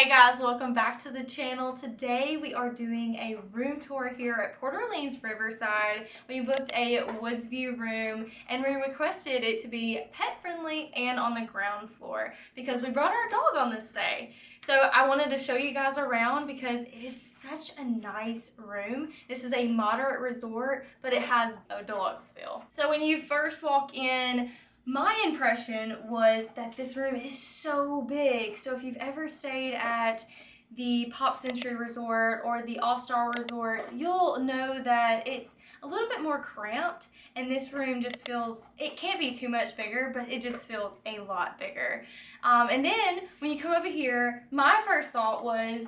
Hey guys, welcome back to the channel. Today we are doing a room tour here at Port Orleans Riverside. We booked a Woods View room and we requested it to be pet friendly and on the ground floor because we brought our dog on this stay. So I wanted to show you guys around because it is such a nice room. This is a moderate resort, but it has a deluxe feel. So when you first walk in, my impression was that this room is so big. So if you've ever stayed at the Pop Century Resort or the All-Star Resort, you'll know that it's a little bit more cramped, and this room just feels, it can't be too much bigger, but it just feels a lot bigger. And then when you come over here, my first thought was,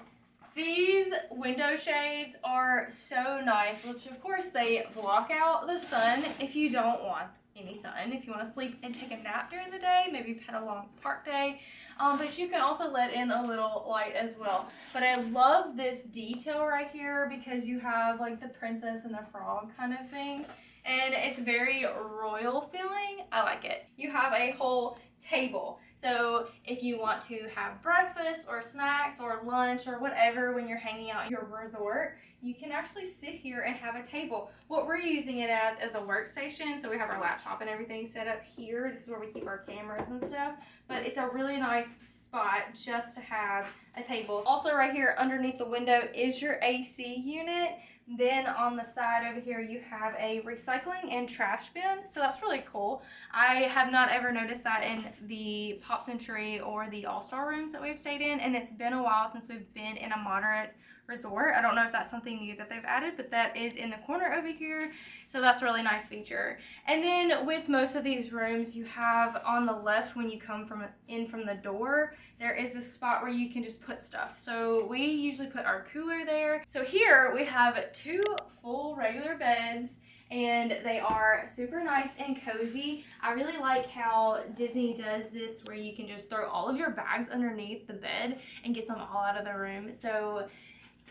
these window shades are so nice, which of course they block out the sun if you don't want any sun. If you want to sleep and take a nap during the day, maybe you've had a long park day, but you can also let in a little light as well. But I love this detail right here because you have like the princess and the frog kind of thing, and it's very royal feeling. I like it. You have a whole table. So if you want to have breakfast or snacks or lunch or whatever when you're hanging out at your resort, you can actually sit here and have a table. What we're using it as is a workstation. So we have our laptop and everything set up here. This is where we keep our cameras and stuff. But it's a really nice spot just to have a table. Also right here underneath the window is your AC unit. Then on the side over here, you have a recycling and trash bin. So that's really cool. I have not ever noticed that in the Pop Century or the All-Star rooms that we've stayed in. And it's been a while since we've been in a moderate resort. I don't know if that's something new that they've added, but that is in the corner over here. So that's a really nice feature. And then with most of these rooms, you have on the left when you come in from the door, there is this spot where you can just put stuff. So we usually put our cooler there. So here we have two full regular beds, and they are super nice and cozy. I really like how Disney does this where you can just throw all of your bags underneath the bed and get them all out of the room. So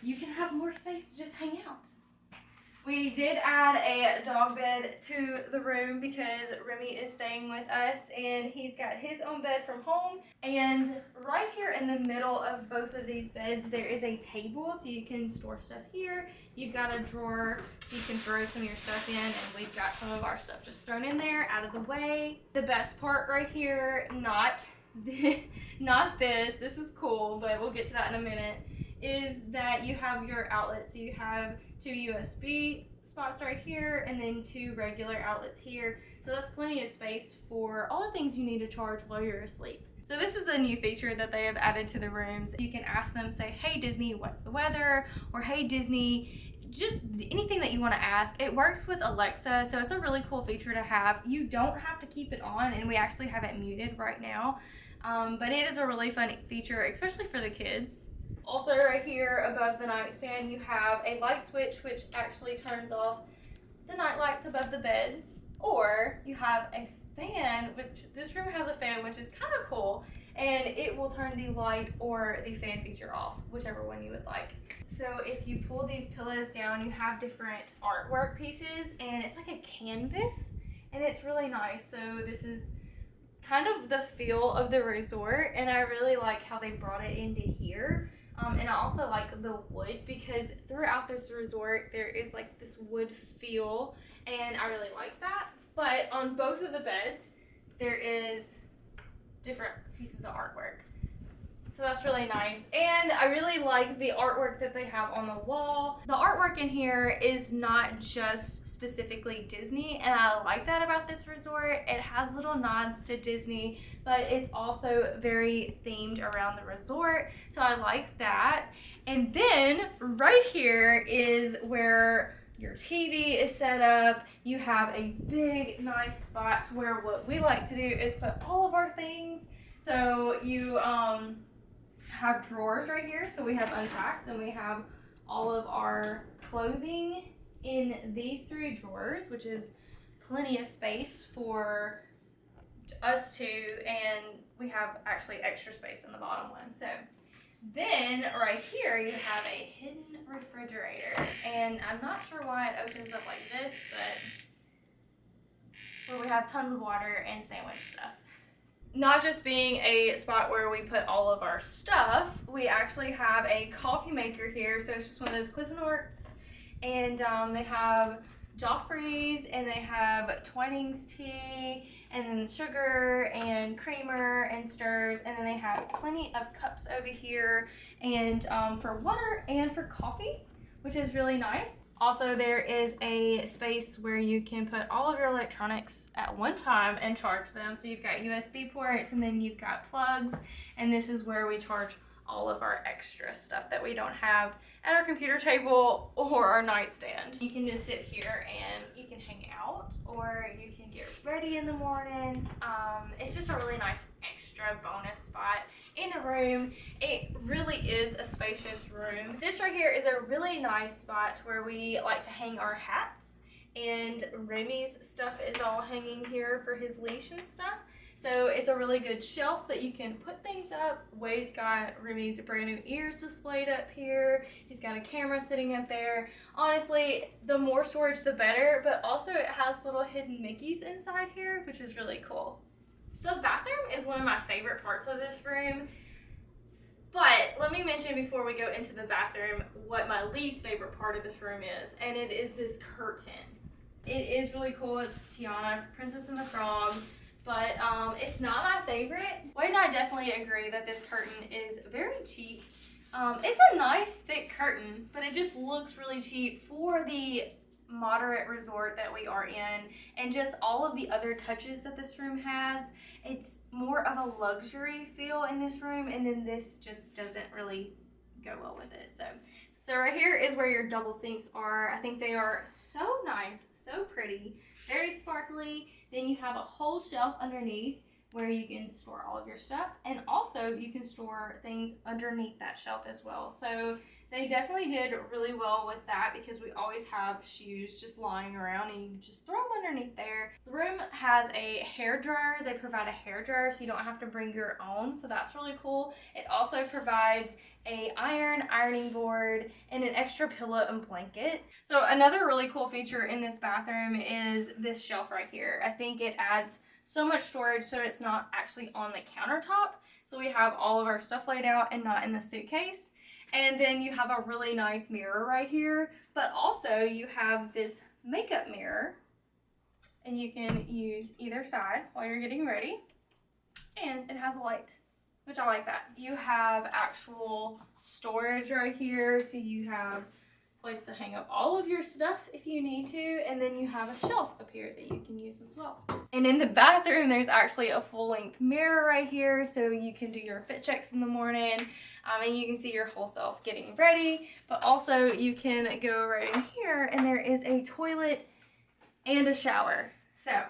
you can have more space to just hang out. We did add a dog bed to the room because Remy is staying with us and he's got his own bed from home. And right here in the middle of both of these beds, there is a table so you can store stuff here. You've got a drawer so you can throw some of your stuff in, and we've got some of our stuff just thrown in there, out of the way. The best part right here, not this is cool, but we'll get to that in a minute, is that you have your outlets. So you have two USB spots right here and then two regular outlets here. So that's plenty of space for all the things you need to charge while you're asleep. So this is a new feature that they have added to the rooms. You can ask them, say, hey Disney, what's the weather? Or hey Disney, just anything that you want to ask. It works with Alexa, so it's a really cool feature to have. You don't have to keep it on, and we actually have it muted right now. But it is a really fun feature, especially for the kids. Also right here above the nightstand, you have a light switch which actually turns off the night lights above the beds. Or you have a fan, which this room has a fan, which is kind of cool, and it will turn the light or the fan feature off, whichever one you would like. So if you pull these pillows down, you have different artwork pieces, and it's like a canvas, and it's really nice. So this is kind of the feel of the resort, and I really like how they brought it into here. And I also like the wood because throughout this resort there is like this wood feel, and I really like that. But on both of the beds there is different pieces of artwork. So that's really nice. And I really like the artwork that they have on the wall. The artwork in here is not just specifically Disney, and I like that about this resort. It has little nods to Disney, but it's also very themed around the resort. So I like that. And then right here is where your TV is set up. You have a big, nice spot where what we like to do is put all of our things. So you have drawers right here, so we have unpacked, and we have all of our clothing in these three drawers, which is plenty of space for us two, and we have actually extra space in the bottom one. So then right here you have a hidden refrigerator, and I'm not sure why it opens up like this, but where we have tons of water and sandwich stuff. not just being a spot where we put all of our stuff, we actually have a coffee maker here. So it's just one of those Cuisinorts, and they have Joffrey's, and they have Twinings tea, and then sugar and creamer and stirs, and then they have plenty of cups over here, and for water and for coffee, which is really nice. Also, there is a space where you can put all of your electronics at one time and charge them. So you've got USB ports, and then you've got plugs, and this is where we charge all of our extra stuff that we don't have at our computer table or our nightstand. You can just sit here and you can hang out, or you can get ready in the mornings. It's just a really nice extra bonus spot in the room. It really is a spacious room. This right here is a really nice spot where we like to hang our hats, and Remy's stuff is all hanging here for his leash and stuff. So it's a really good shelf that you can put things up. Wade's got Remy's brand new ears displayed up here. He's got a camera sitting up there. Honestly, the more storage the better, but also it has little hidden Mickeys inside here, which is really cool. The bathroom is one of my favorite parts of this room. But let me mention before we go into the bathroom what my least favorite part of this room is, and it is this curtain. It is really cool. It's Tiana, Princess and the Frog. But it's not my favorite. Wade and I definitely agree that this curtain is very cheap. It's a nice thick curtain, but it just looks really cheap for the moderate resort that we are in, and just all of the other touches that this room has. It's more of a luxury feel in this room, and then this just doesn't really go well with it. So right here is where your double sinks are. I think they are so nice, so pretty, very sparkly. Then you have a whole shelf underneath where you can store all of your stuff, and also you can store things underneath that shelf as well. So they definitely did really well with that, because we always have shoes just lying around and you can just throw them underneath there. The room has a hair dryer. They provide a hair dryer so you don't have to bring your own, so that's really cool. It also provides a ironing board, and an extra pillow and blanket. So another really cool feature in this bathroom is this shelf right here. I think it adds so much storage so it's not actually on the countertop. So we have all of our stuff laid out and not in the suitcase. And then you have a really nice mirror right here, but also you have this makeup mirror, and you can use either side while you're getting ready. And it has a light, which I like that. You have actual storage right here, so you have a place to hang up all of your stuff if you need to, and then you have a shelf up here that you can use as well. And in the bathroom, there's actually a full-length mirror right here, so you can do your fit checks in the morning, and you can see your whole self getting ready, but also you can go right in here, and there is a toilet and a shower. So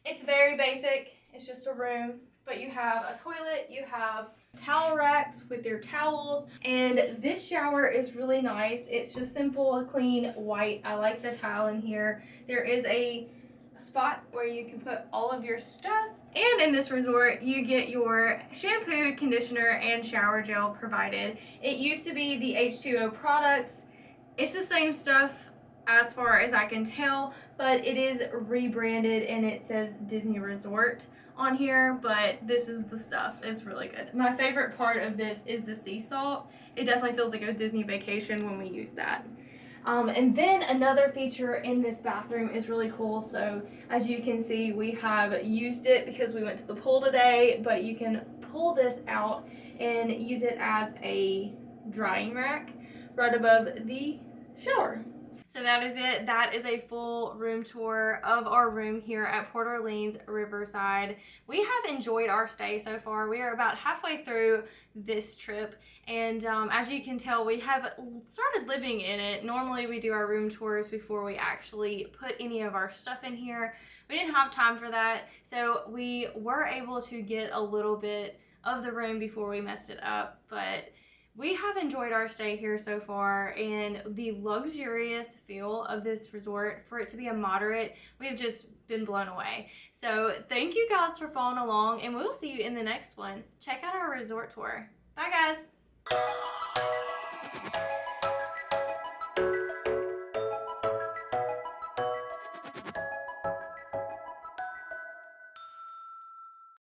it's very basic. It's just a room. But you have a toilet, you have towel racks with your towels, and this shower is really nice. It's just simple, clean, white. I like the tile in here. There is a spot where you can put all of your stuff, and in this resort you get your shampoo, conditioner, and shower gel provided. It used to be the H2O products. It's the same stuff as far as I can tell, but it is rebranded and it says Disney Resort on here, but this is the stuff. It's really good. My favorite part of this is the sea salt. It definitely feels like a Disney vacation when we use that. And then another feature in this bathroom is really cool. So as you can see, we have used it because we went to the pool today, but you can pull this out and use it as a drying rack right above the shower. So that is it. That is a full room tour of our room here at Port Orleans Riverside. We have enjoyed our stay so far. We are about halfway through this trip, and as you can tell, we have started living in it. Normally we do our room tours before we actually put any of our stuff in here. We didn't have time for that, so we were able to get a little bit of the room before we messed it up, but we have enjoyed our stay here so far, and the luxurious feel of this resort, for it to be a moderate, we have just been blown away. So thank you guys for following along, and we'll see you in the next one. Check out our resort tour. Bye guys!